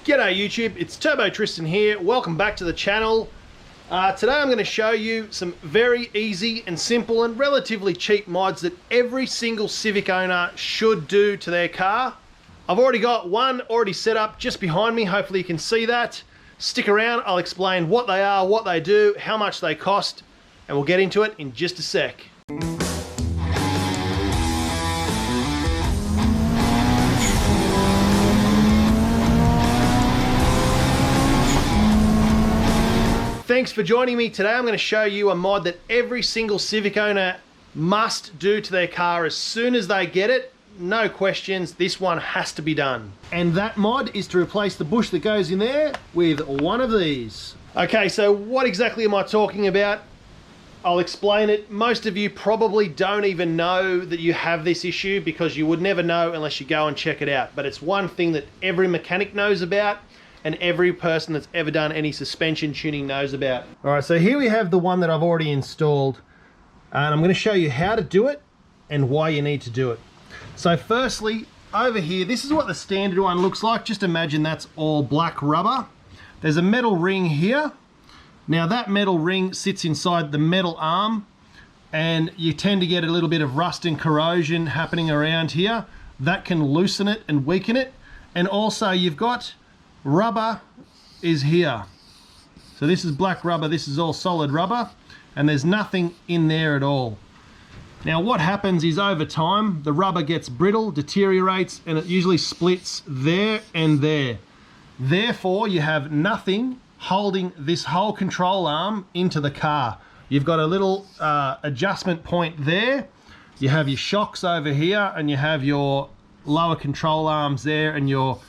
G'day YouTube, it's Turbo Tristan here. Welcome back to the channel. Today I'm going to show you some very easy and simple and relatively cheap mods that every single Civic owner should do to their car. I've already got one already set up just behind me. Hopefully you can see that. Stick around, I'll explain what they are, what they do, how much they cost, and we'll get into it in just a sec. Thanks for joining me. Today I'm going to show you a mod that every single Civic owner must do to their car as soon as they get it. No questions, this one has to be done. And that mod is to replace the bush that goes in there with one of these. Okay, so what exactly am I talking about? I'll explain it. Most of you probably don't even know that you have this issue because you would never know unless you go and check it out. But it's one thing that every mechanic knows about and every person that's ever done any suspension tuning knows about. All right, so here we have the one that I've already installed, and I'm going to show you how to do it and why you need to do it. So firstly, over here, this is what the standard one looks like. Just imagine that's all black rubber. There's a metal ring here. Now that metal ring sits inside the metal arm, and you tend to get a little bit of rust and corrosion happening around here. That can loosen it and weaken it. And also you've got rubber is here. So this is black rubber, this is all solid rubber, and there's nothing in there at all. Now what happens is over time, the rubber gets brittle, deteriorates, and it usually splits there and there. Therefore, you have nothing holding this whole control arm into the car. You've got a little adjustment point there. You have your shocks over here, and you have your lower control arms there, and your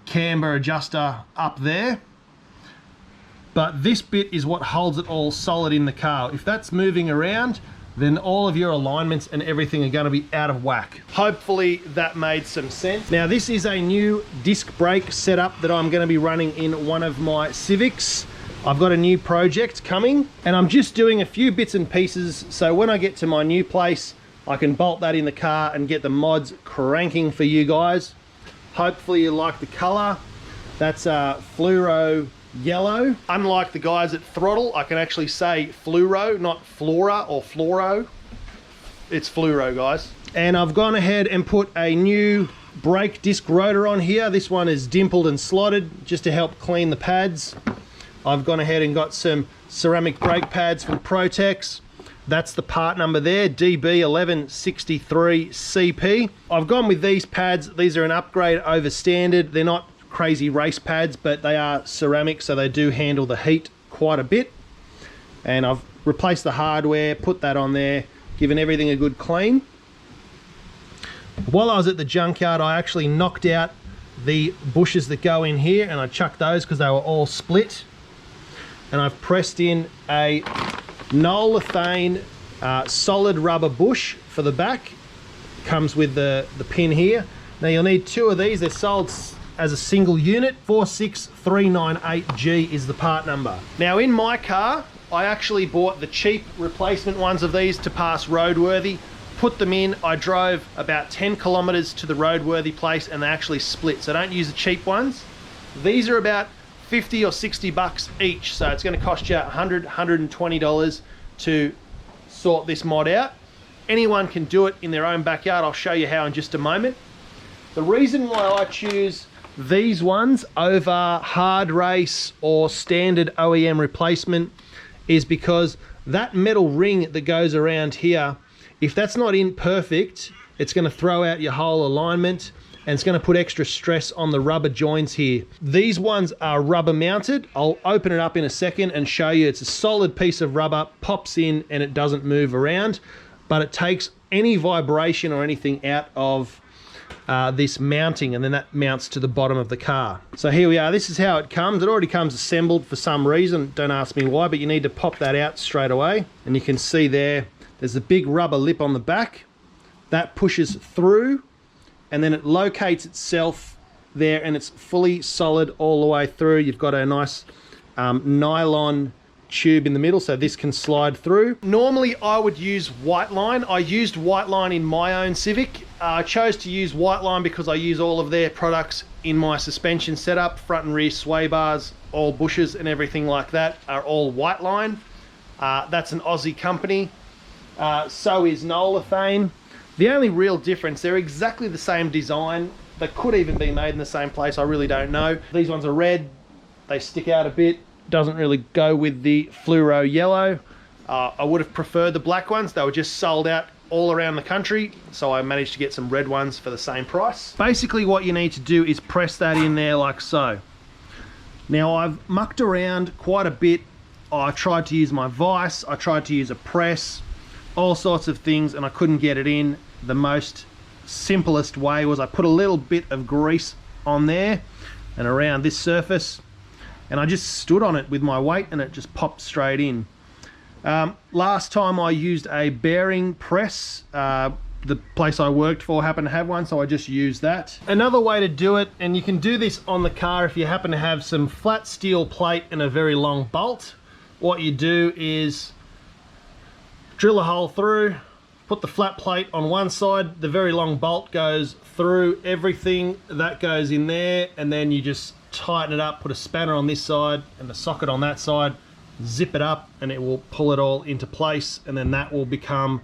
camber adjuster up there. But this bit is what holds it all solid in the car. If that's moving around, then all of your alignments and everything are going to be out of whack. Hopefully that made some sense. Now this is a new disc brake setup that I'm going to be running in one of my Civics. I've got a new project coming and I'm just doing a few bits and pieces, so when I get to my new place I can bolt that in the car and get the mods cranking for you guys. Hopefully you like the color. That's fluoro yellow. Unlike the guys at Throttle, I can actually say fluoro, not flora or fluoro. It's fluoro, guys. And I've gone ahead and put a new brake disc rotor on here. This one is dimpled and slotted just to help clean the pads. I've gone ahead and got some ceramic brake pads from Protex. That's the part number there, DB1163CP. I've gone with these pads. These are an upgrade over standard. They're not crazy race pads, but they are ceramic, so they do handle the heat quite a bit. And I've replaced the hardware, put that on there, given everything a good clean. While I was at the junkyard, I actually knocked out the bushes that go in here, and I chucked those because they were all split. And I've pressed in a Nolithane solid rubber bush for the back. Comes with the pin here. Now you'll need two of these. They're sold as a single unit. 46398G is the part number. Now in my car, I actually bought the cheap replacement ones of these to pass roadworthy. Put them in. I drove about 10 kilometers to the roadworthy place and they actually split. So don't use the cheap ones. These are about 50 or 60 bucks each, so it's going to cost you $120 to sort this mod out. Anyone can do it in their own backyard. I'll show you how in just a moment. The reason why I choose these ones over hard race or standard OEM replacement is because that metal ring that goes around here, if that's not in perfect, it's going to throw out your whole alignment. And it's going to put extra stress on the rubber joints here. These ones are rubber mounted. I'll open it up in a second and show you. It's a solid piece of rubber, pops in and it doesn't move around, but it takes any vibration or anything out of this mounting, and then that mounts to the bottom of the car. So here we are. This is how it comes. It already comes assembled for some reason. Don't ask me why, but you need to pop that out straight away. And you can see there's a big rubber lip on the back. That pushes through, and then it locates itself there and it's fully solid all the way through. You've got a nice nylon tube in the middle, so this can slide through. Normally I would use white line. I used white line in my own Civic I chose to use white line because I use all of their products in my suspension setup. Front and rear sway bars, all bushes and everything like that are all white line. That's an Aussie company. So is Nolithane. The only real difference, they're exactly the same design. They could even be made in the same place, I really don't know. These ones are red, they stick out a bit. Doesn't really go with the fluoro yellow. I would have preferred the black ones. They were just sold out all around the country, so I managed to get some red ones for the same price. Basically what you need to do is press that in there like so. Now I've mucked around quite a bit. I tried to use my vise, I tried to use a press, all sorts of things, and I couldn't get it in. The most simplest way was I put a little bit of grease on there and around this surface, and I just stood on it with my weight and it just popped straight in. Last time I used a bearing press. The place I worked for happened to have one, so I just used that. Another way to do it, and you can do this on the car if you happen to have some flat steel plate and a very long bolt. What you do is drill a hole through, put the flat plate on one side, the very long bolt goes through everything, that goes in there, and then you just tighten it up, put a spanner on this side and the socket on that side, zip it up, and it will pull it all into place, and then that will become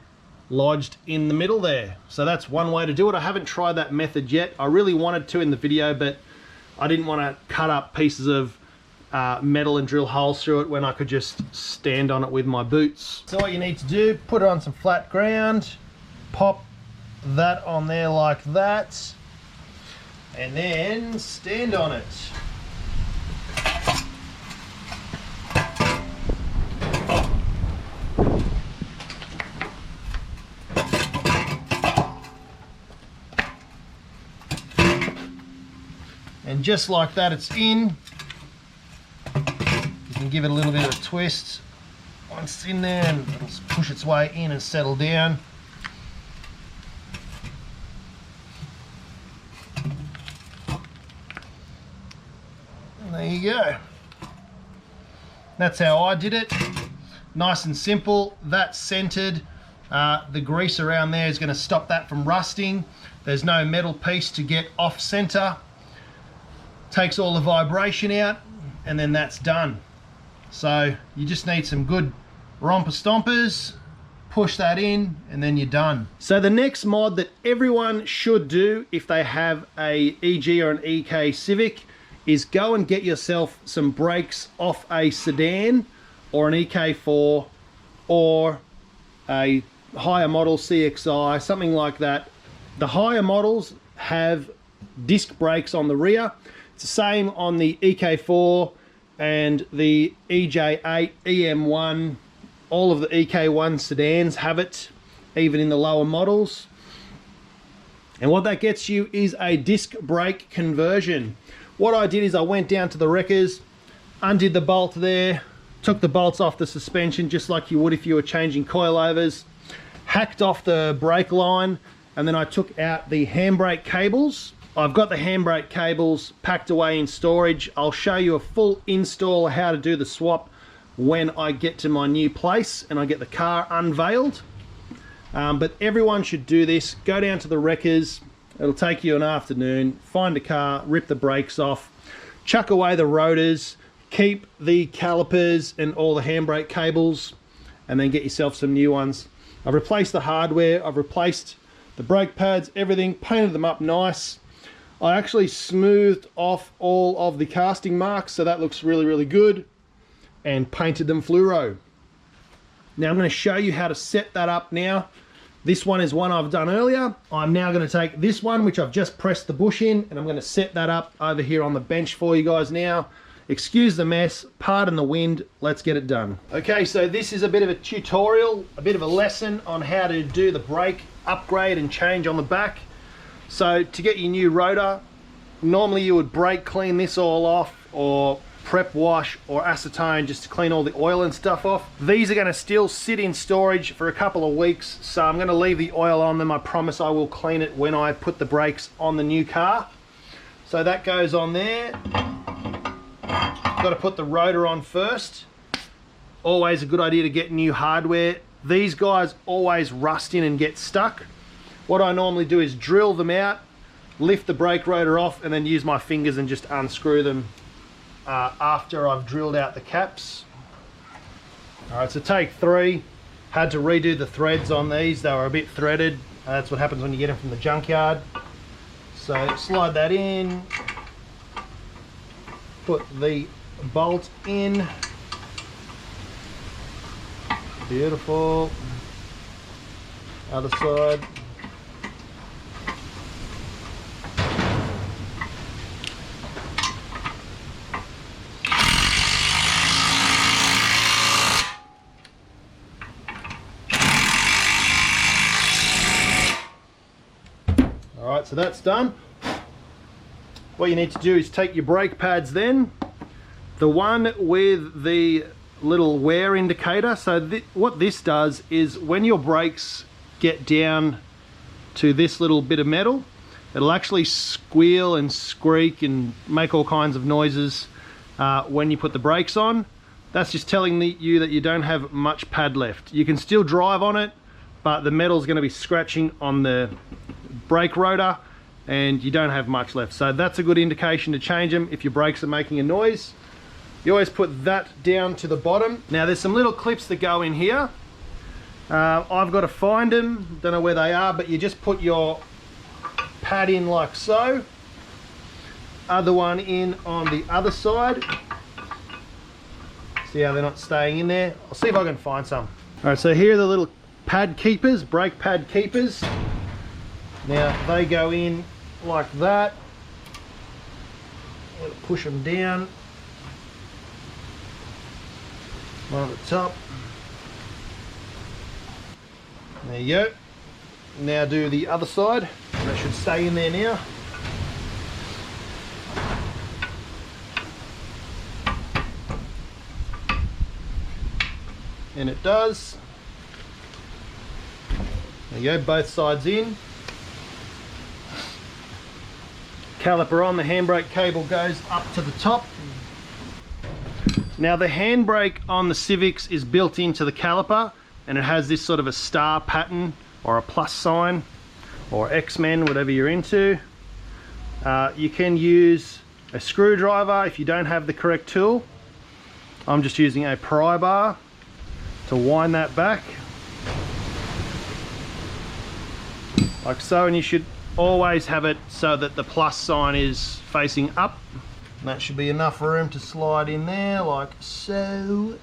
lodged in the middle there. So that's one way to do it. I haven't tried that method yet. I really wanted to in the video, but I didn't want to cut up pieces of metal and drill holes through it when I could just stand on it with my boots. So what you need to do, put it on some flat ground, pop that on there like that, and then stand on it. And just like that, it's in. You can give it a little bit of a twist once it's in there, and it'll push its way in and settle down. And there you go. That's how I did it. Nice and simple. That's centered. The grease around there is going to stop that from rusting. There's no metal piece to get off center. Takes all the vibration out, and then that's done. So you just need some good romper stompers, push that in, and then you're done. So the next mod that everyone should do if they have a EG or an EK Civic is go and get yourself some brakes off a sedan or an EK4 or a higher model CXI, something like that. The higher models have disc brakes on the rear. It's the same on the EK4 and the EJ8, EM1, all of the EK1 sedans have it, even in the lower models. And what that gets you is a disc brake conversion. What I did is I went down to the wreckers, undid the bolt there, took the bolts off the suspension just like you would if you were changing coilovers, hacked off the brake line, and then I took out the handbrake cables. I've got the handbrake cables packed away in storage. I'll show you a full install of how to do the swap when I get to my new place and I get the car unveiled. But everyone should do this. Go down to the wreckers. It'll take you an afternoon. Find a car, rip the brakes off, chuck away the rotors, keep the calipers and all the handbrake cables, and then get yourself some new ones. I've replaced the hardware. I've replaced the brake pads, everything, painted them up nice. I actually smoothed off all of the casting marks, so that looks really, really good, and painted them fluoro. Now I'm going to show you how to set that up now. This one is one I've done earlier. I'm now going to take this one, which I've just pressed the bush in, and I'm going to set that up over here on the bench for you guys now. Excuse the mess, pardon the wind, let's get it done. Okay, so this is a bit of a tutorial, a bit of a lesson on how to do the brake upgrade and change on the back. So to get your new rotor, normally you would brake clean this all off, or prep wash or acetone just to clean all the oil and stuff off. These are going to still sit in storage for a couple of weeks, so I'm going to leave the oil on them. I promise I will clean it when I put the brakes on the new car. So that goes on there. Got to put the rotor on first. Always a good idea to get new hardware. These guys always rust in and get stuck. What I normally do is drill them out, lift the brake rotor off, and then use my fingers and just unscrew them after I've drilled out the caps. Alright, so take 3. Had to redo the threads on these, they were a bit threaded. That's what happens when you get them from the junkyard. So slide that in, put the bolt in. Beautiful. Other side. Alright, so that's done. What you need to do is take your brake pads then, the one with the little wear indicator. So what this does is when your brakes get down to this little bit of metal, it'll actually squeal and squeak and make all kinds of noises when you put the brakes on. That's just telling you that you don't have much pad left. You can still drive on it, but the metal's going to be scratching on the brake rotor and you don't have much left. So that's a good indication to change them if your brakes are making a noise. You always put that down to the bottom. Now there's some little clips that go in here. I've got to find them, don't know where they are, but you just put your pad in like so. Other one in on the other side. See how they're not staying in there? I'll see if I can find some. Alright, so here are the little pad keepers, brake pad keepers. Now they go in like that. Push them down. One at the top. There you go. Now do the other side. That should stay in there now. And it does. There you go, both sides in. Caliper on, the handbrake cable goes up to the top. Now the handbrake on the Civics is built into the caliper and it has this sort of a star pattern or a plus sign or X-Men, whatever you're into. You can use a screwdriver if you don't have the correct tool. I'm just using a pry bar to wind that back. Like so, and you should always have it so that the plus sign is facing up. And that should be enough room to slide in there like so.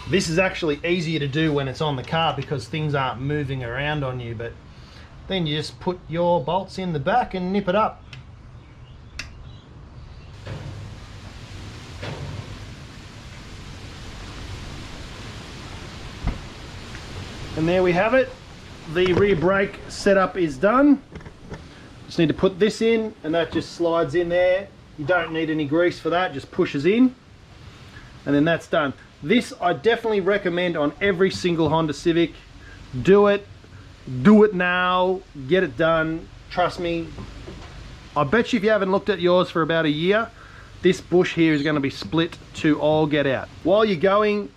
This is actually easier to do when it's on the car because things aren't moving around on you, but then you just put your bolts in the back and nip it up. And there we have it. The rear brake setup is done. Just need to put this in and that just slides in there. You don't need any grease for that, just pushes in. And then that's done. This I definitely recommend on every single Honda Civic. Do it now, get it done. Trust me, I bet you if you haven't looked at yours for about a year, this bush here is going to be split to all get out. While you're going,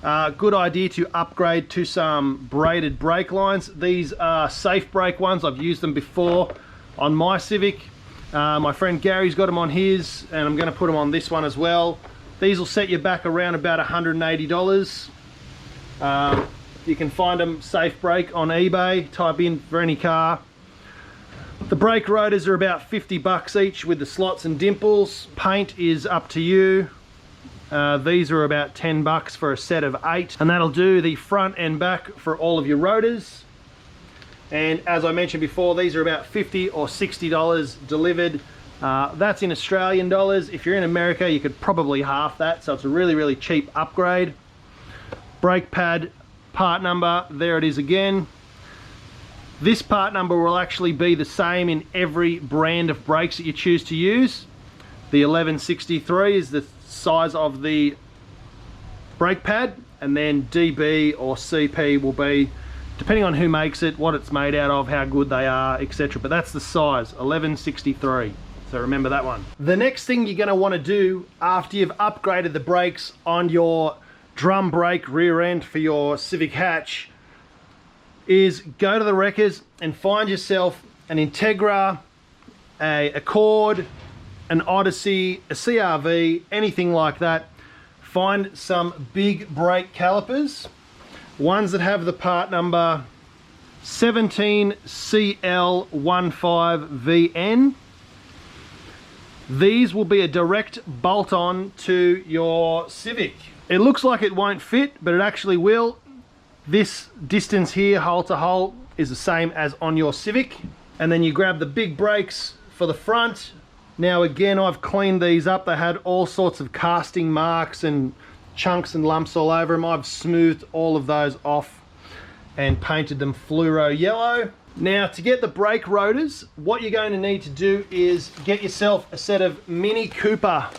good idea to upgrade to some braided brake lines. These are safe brake ones. I've used them before on my Civic. My friend Gary's got them on his, and I'm going to put them on this one as well. These will set you back around about $180. You can find them safe brake on eBay, type in for any car. The brake rotors are about 50 bucks each with the slots and dimples. Paint is up to you. These are about 10 bucks for a set of 8, and that'll do the front and back for all of your rotors. And as I mentioned before, these are about $50 or $60 delivered. That's in Australian dollars. If you're in America, you could probably half that, so it's a really, really cheap upgrade. Brake pad part number, there it is again. This part number will actually be the same in every brand of brakes that you choose to use. The 1163 is the size of the brake pad, and then DB or CP will be depending on who makes it, what it's made out of, how good they are, etc. But that's the size, 1163. So remember that one. The next thing you're going to want to do after you've upgraded the brakes on your drum brake rear end for your Civic hatch is go to the wreckers and find yourself an Integra, a Accord, an Odyssey, a CRV, anything like that. Find some big brake calipers, ones that have the part number 17CL15VN. These will be a direct bolt-on to your Civic. It looks like it won't fit, but it actually will. This distance here, hole to hole, is the same as on your Civic. And then you grab the big brakes for the front. Now again, I've cleaned these up. They had all sorts of casting marks and chunks and lumps all over them. I've smoothed all of those off and painted them fluoro yellow. Now to get the brake rotors, what you're going to need to do is get yourself a set of Mini Cooper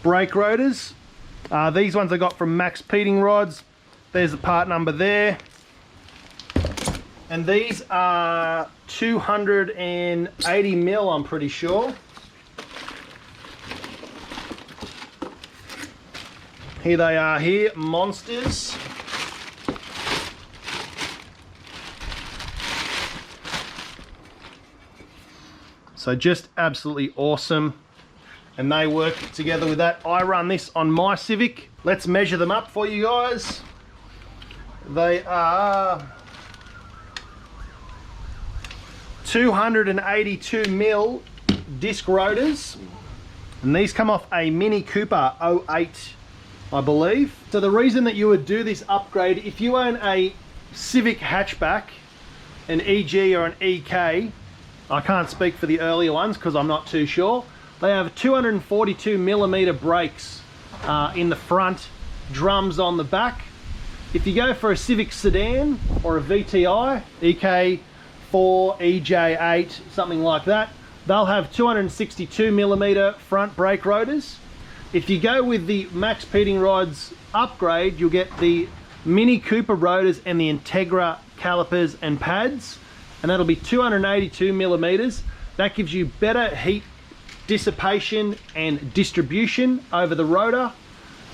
brake rotors. These ones I got from Max Peating Rods. There's the part number there. And these are 280 mil, I'm pretty sure. Here they are here, monsters. So just absolutely awesome. And they work together with that. I run this on my Civic. Let's measure them up for you guys. They are 282 mil disc rotors. And these come off a Mini Cooper 08, I believe. So the reason that you would do this upgrade, if you own a Civic hatchback, an EG or an EK, I can't speak for the earlier ones because I'm not too sure. They have 242 millimeter brakes in the front, drums on the back. If you go for a Civic sedan or a VTI, EK4, EJ8, something like that, they'll have 262 millimeter front brake rotors. If you go with the Max Peating Rods upgrade, you'll get the Mini Cooper rotors and the Integra calipers and pads, and that'll be 282 millimeters. That gives you better heat dissipation and distribution over the rotor,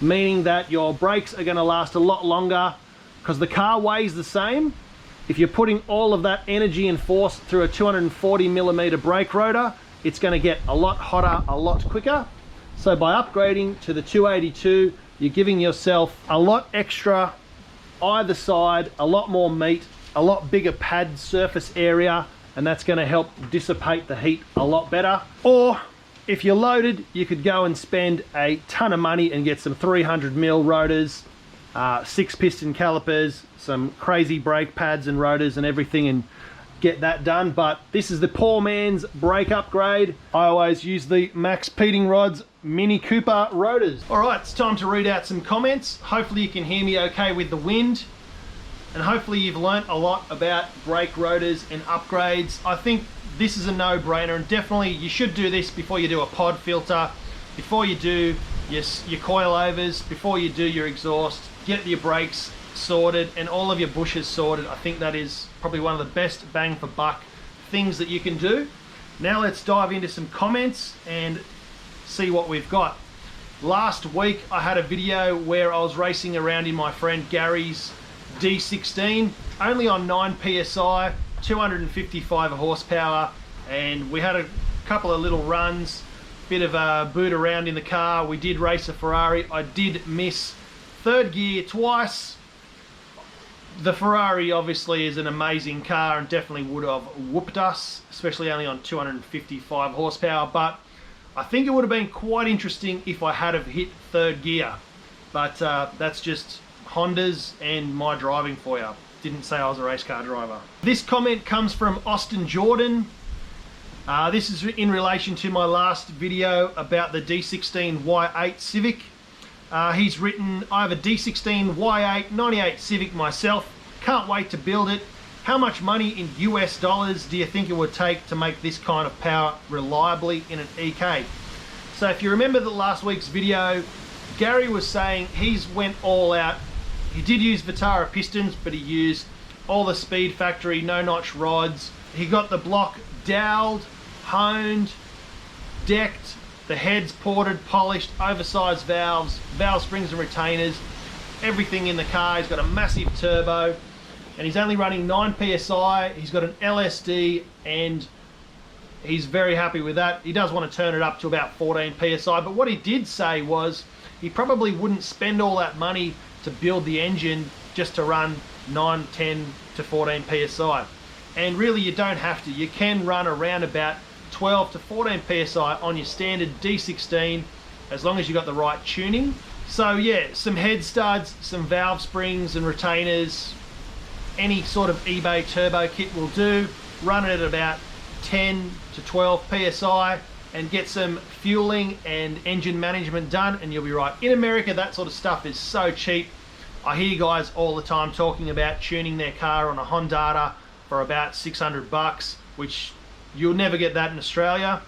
meaning that your brakes are going to last a lot longer because the car weighs the same. If you're putting all of that energy and force through a 240 millimeter brake rotor, it's going to get a lot hotter a lot quicker. So by upgrading to the 282, you're giving yourself a lot extra either side, a lot more meat, a lot bigger pad surface area, and that's going to help dissipate the heat a lot better. Or if you're loaded, you could go and spend a ton of money and get some 300 mil rotors, 6 piston calipers, some crazy brake pads and rotors and everything, and get that done. But this is the poor man's brake upgrade. I always use the Max Peating Rods Mini Cooper rotors. All right, it's time to read out some comments. Hopefully you can hear me okay with the wind. And hopefully you've learnt a lot about brake rotors and upgrades. I think this is a no-brainer, and definitely you should do this before you do a pod filter, before you do your coilovers, before you do your exhaust. Get your brakes sorted and all of your bushes sorted. I think that is probably one of the best bang for buck things that you can do. Now let's dive into some comments and see what we've got. Last week I had a video where I was racing around in my friend Gary's D16, only on 9 PSI, 255 horsepower, and we had a couple of little runs, bit of a boot around in the car. We did race a Ferrari. I did miss third gear twice. The Ferrari obviously is an amazing car and definitely would have whooped us, especially only on 255 horsepower, but I think it would have been quite interesting if I had have hit third gear. But that's just Hondas and my driving for you. Didn't say I was a race car driver. This comment comes from Austin Jordan. This is in relation to my last video about the D16 Y8 Civic. He's written, I have a D16 Y8 98 Civic myself. Can't wait to build it. How much money in US dollars do you think it would take to make this kind of power reliably in an EK? So if you remember the last week's video, Gary was saying he's went all out. He did use Vitara pistons, but he used all the Speed Factory, no notch rods. He got the block doweled, honed, decked, the heads ported, polished, oversized valves, valve springs and retainers, everything in the car. He's got a massive turbo and he's only running 9 PSI. He's got an LSD and he's very happy with that. He does want to turn it up to about 14 PSI, but what he did say was he probably wouldn't spend all that money to build the engine just to run 9, 10 to 14 PSI. And really you don't have to. You can run around about 12 to 14 PSI on your standard D16 as long as you got the right tuning. So yeah, some head studs, some valve springs and retainers, any sort of eBay turbo kit will do. Run it at about 10 to 12 PSI and get some fueling and engine management done and you'll be right. In America, that sort of stuff is so cheap. I hear guys all the time talking about tuning their car on a Honda for about 600 bucks, which you'll never get that in Australia.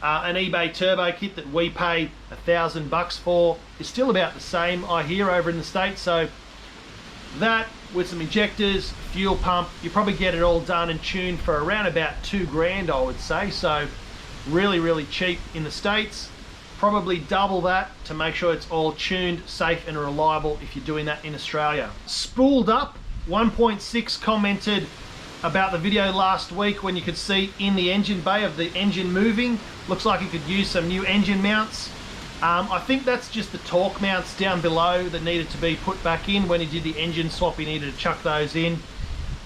An eBay turbo kit that we pay $1,000 for is still about the same, I hear, over in the States. So that with some injectors, fuel pump, you probably get it all done and tuned for around about $2,000, I would say. So really, really cheap in the States. Probably double that to make sure it's all tuned, safe and reliable if you're doing that in Australia. Spooled Up 1.6 commented about the video last week when you could see in the engine bay of the engine moving. Looks like it could use some new engine mounts. I think that's just the torque mounts down below that needed to be put back in. When he did the engine swap, he needed to chuck those in.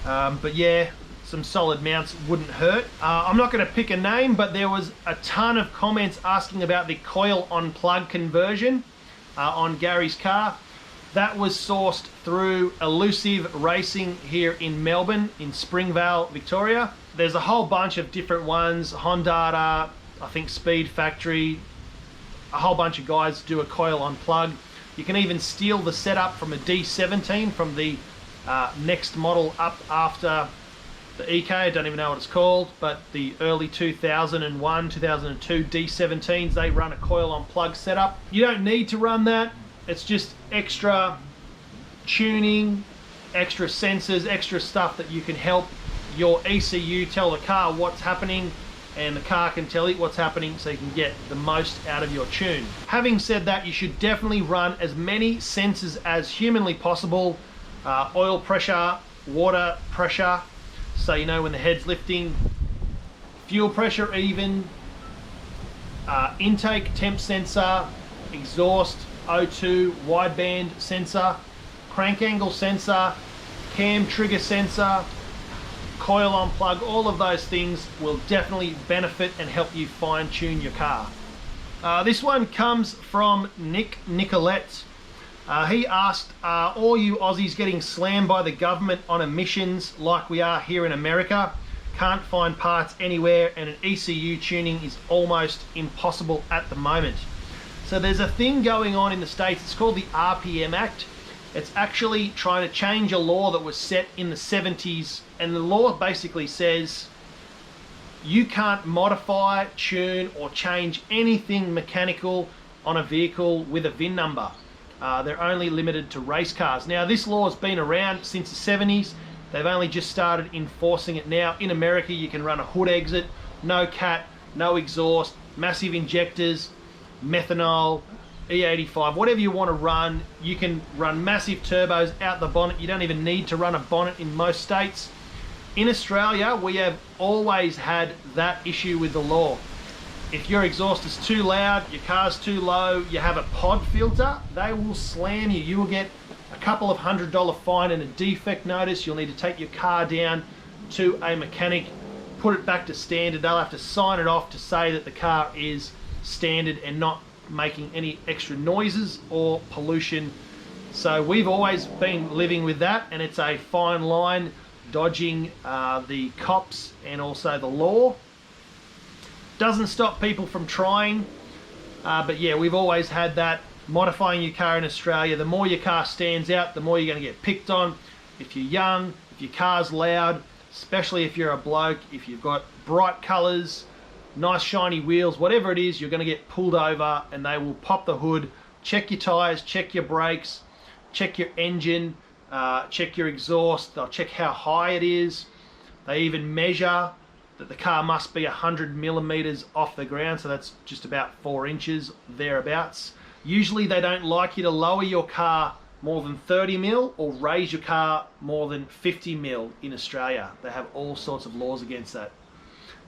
But yeah, some solid mounts wouldn't hurt. I'm not going to pick a name, but there was a ton of comments asking about the coil on plug conversion on Gary's car. That was sourced through Elusive Racing here in Melbourne, in Springvale, Victoria. There's a whole bunch of different ones. Honda, I think Speed Factory, a whole bunch of guys do a coil on plug. You can even steal the setup from a D17, from the next model up after the EK. I don't even know what it's called, but the early 2001, 2002 D17s, they run a coil on plug setup. You don't need to run that. It's just extra tuning, extra sensors, extra stuff that you can help your ECU tell the car what's happening, and the car can tell it what's happening so you can get the most out of your tune. Having said that, you should definitely run as many sensors as humanly possible. Oil pressure, water pressure, so you know when the head's lifting, fuel pressure even, intake temp sensor, exhaust, O2, wideband sensor, crank angle sensor, cam trigger sensor, coil on plug. All of those things will definitely benefit and help you fine tune your car. This one comes from Nick Nicolette. He asked, are all you Aussies getting slammed by the government on emissions like we are here in America? Can't find parts anywhere and an ECU tuning is almost impossible at the moment. So there's a thing going on in the States, it's called the RPM Act. It's actually trying to change a law that was set in the 70s, and the law basically says you can't modify, tune or change anything mechanical on a vehicle with a VIN number. They're only limited to race cars. Now this law has been around since the 70s. They've only just started enforcing it now. In America you can run a hood exit, no cat, no exhaust, massive injectors, methanol, E85, whatever you want to run. You can run massive turbos out the bonnet. You don't even need to run a bonnet in most states. In Australia, we have always had that issue with the law. If your exhaust is too loud, your car's too low, you have a pod filter, they will slam you. You will get a couple of $100 fine and a defect notice. You'll need to take your car down to a mechanic, put it back to standard. They'll have to sign it off to say that the car is standard and not making any extra noises or pollution. So we've always been living with that, and it's a fine line dodging the cops and also the law. Doesn't stop people from trying, but yeah, we've always had that. Modifying your car in Australia, the more your car stands out, the more you're going to get picked on. If you're young, if your car's loud, especially if you're a bloke, if you've got bright colours, nice shiny wheels, whatever it is, you're going to get pulled over and they will pop the hood, check your tyres, check your brakes, check your engine, check your exhaust, they'll check how high it is. They even measure that the car must be 100 millimeters off the ground, so that's just about 4 inches, thereabouts. Usually they don't like you to lower your car more than 30 mil or raise your car more than 50 mil in Australia. They have all sorts of laws against that.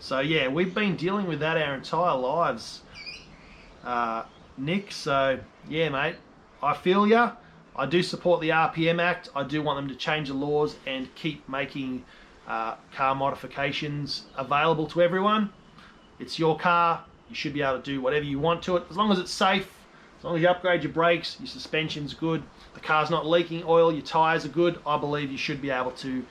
So yeah, we've been dealing with that our entire lives, Nick. So yeah, mate, I feel ya. I do support the RPM Act. I do want them to change the laws and keep making car modifications available to everyone. It's your car. You should be able to do whatever you want to it, as long as it's safe, as long as you upgrade your brakes, your suspension's good, the car's not leaking oil, your tyres are good. I believe you should be able to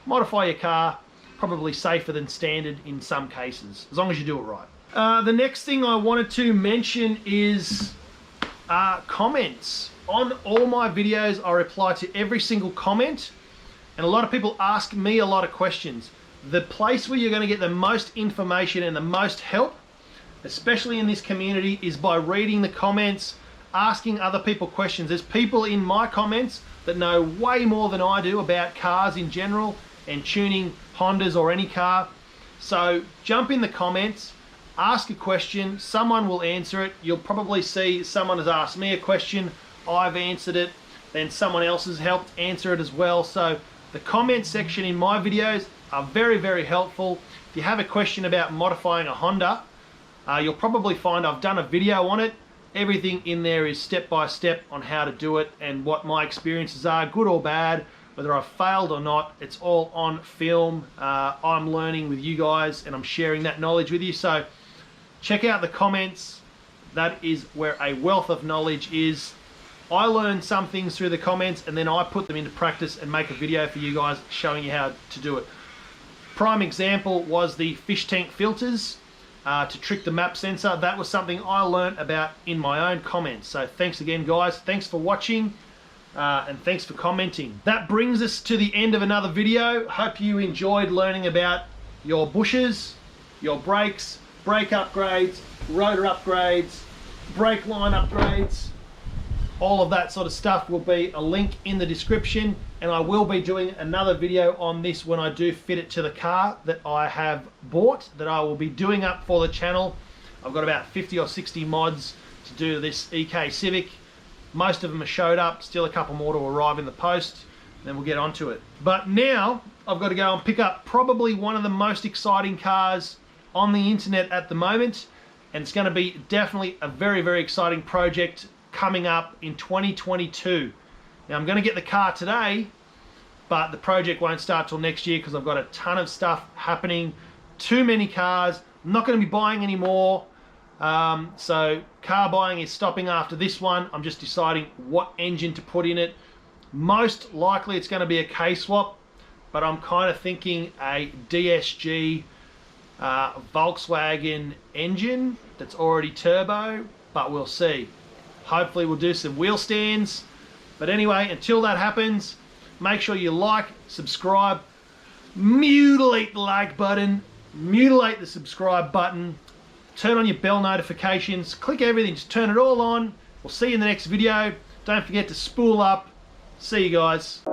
modify your car, probably safer than standard in some cases, as long as you do it right. The next thing I wanted to mention is comments. On all my videos, I reply to every single comment, and a lot of people ask me a lot of questions. The place where you're going to get the most information and the most help, especially in this community, is by reading the comments, asking other people questions. There's people in my comments that know way more than I do about cars in general and tuning Hondas or any car. So jump in the comments, ask a question, someone will answer it. You'll probably see someone has asked me a question, I've answered it, then someone else has helped answer it as well. So the comment section in my videos are very, very helpful. If you have a question about modifying a Honda, you'll probably find I've done a video on it. Everything in there is step by step on how to do it and what my experiences are, good or bad, whether I've failed or not. It's all on film. I'm learning with you guys and I'm sharing that knowledge with you. So check out the comments. That is where a wealth of knowledge is. I learn some things through the comments and then I put them into practice and make a video for you guys showing you how to do it. Prime example was the fish tank filters to trick the map sensor. That was something I learned about in my own comments. So thanks again, guys. Thanks for watching and thanks for commenting. That brings us to the end of another video. Hope you enjoyed learning about your bushes, your brakes, brake upgrades, rotor upgrades, brake line upgrades. All of that sort of stuff will be a link in the description, and I will be doing another video on this when I do fit it to the car that I have bought, that I will be doing up for the channel. I've got about 50 or 60 mods to do this EK Civic. Most of them are showed up, still a couple more to arrive in the post, then we'll get onto it. But now I've got to go and pick up probably one of the most exciting cars on the internet at the moment, and it's going to be definitely a very, very exciting project coming up in 2022. Now I'm going to get the car today, but the project won't start till next year because I've got a ton of stuff happening, too many cars. I'm not going to be buying any more, so car buying is stopping after this one. I'm just deciding what engine to put in it. Most likely it's going to be a K-swap, but I'm kind of thinking a DSG Volkswagen engine that's already turbo, but we'll see. Hopefully we'll do some wheel stands. But anyway, until that happens, make sure you like, subscribe, mutilate the like button, mutilate the subscribe button, turn on your bell notifications, click everything, just turn it all on. We'll see you in the next video. Don't forget to spool up. See you guys.